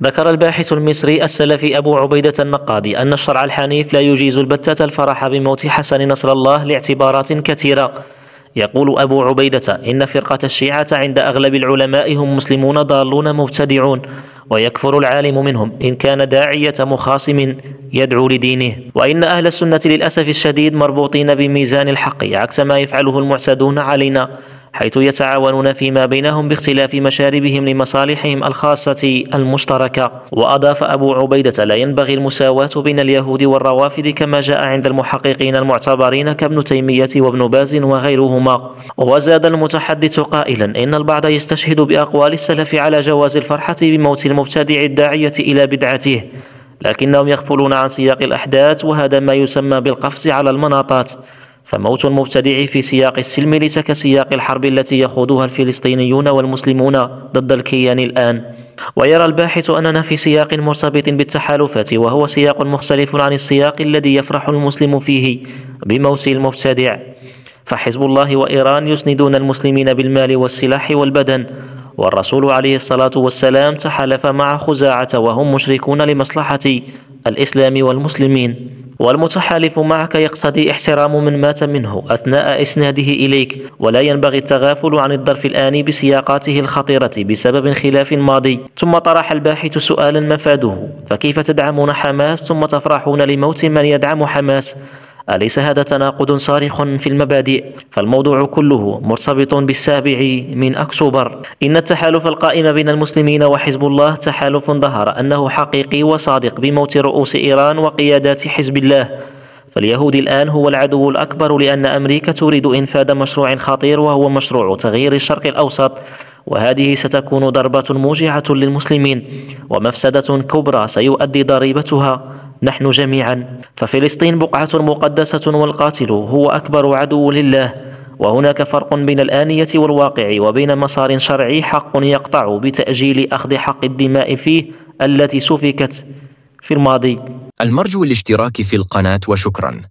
ذكر الباحث المصري السلفي أبو عبيدة النقادي أن الشرع الحنيف لا يجيز البتة الفرح بموت حسن نصر الله لاعتبارات كثيرة. يقول أبو عبيدة إن فرقة الشيعة عند أغلب العلماء هم مسلمون ضالون مبتدعون، ويكفر العالم منهم إن كان داعية مخاصم يدعو لدينه، وإن أهل السنة للأسف الشديد مربوطين بميزان الحق عكس ما يفعله المعتدون علينا، حيث يتعاونون فيما بينهم باختلاف مشاربهم لمصالحهم الخاصة المشتركة. وأضاف أبو عبيدة: لا ينبغي المساواة بين اليهود والروافد كما جاء عند المحققين المعتبرين كابن تيمية وابن باز وغيرهما. وزاد المتحدث قائلا: إن البعض يستشهد بأقوال السلف على جواز الفرحة بموت المبتدع الداعية إلى بدعته، لكنهم يغفلون عن سياق الأحداث، وهذا ما يسمى بالقفز على المناطات، فموت المبتدع في سياق السلم ليس كسياق الحرب التي يخوضها الفلسطينيون والمسلمون ضد الكيان الآن. ويرى الباحث أننا في سياق مرتبط بالتحالفات، وهو سياق مختلف عن السياق الذي يفرح المسلم فيه بموت المبتدع، فحزب الله وإيران يسندون المسلمين بالمال والسلاح والبدن، والرسول عليه الصلاة والسلام تحالف مع خزاعة وهم مشركون لمصلحة الإسلام والمسلمين. والمتحالف معك يقتضي احترام من مات منه أثناء إسناده إليك، ولا ينبغي التغافل عن الظرف الآني بسياقاته الخطيرة بسبب خلاف ماضي. ثم طرح الباحث سؤالا مفاده: فكيف تدعمون حماس ثم تفرحون لموت من يدعم حماس؟ أليس هذا تناقض صارخ في المبادئ؟ فالموضوع كله مرتبط بالسابع من أكتوبر. إن التحالف القائم بين المسلمين وحزب الله تحالف ظهر أنه حقيقي وصادق بموت رؤوس إيران وقيادات حزب الله. فاليهود الآن هو العدو الأكبر، لأن أمريكا تريد إنفاذ مشروع خطير وهو مشروع تغيير الشرق الأوسط، وهذه ستكون ضربة موجعة للمسلمين ومفسدة كبرى سيؤدي ضريبتها نحن جميعا. ففلسطين بقعة مقدسة، والقاتل هو أكبر عدو لله، وهناك فرق بين الآنية والواقع وبين مسار شرعي حق يقطع بتأجيل أخذ حق الدماء فيه التي سفكت في الماضي. المرجو الاشتراك في القناة وشكرا.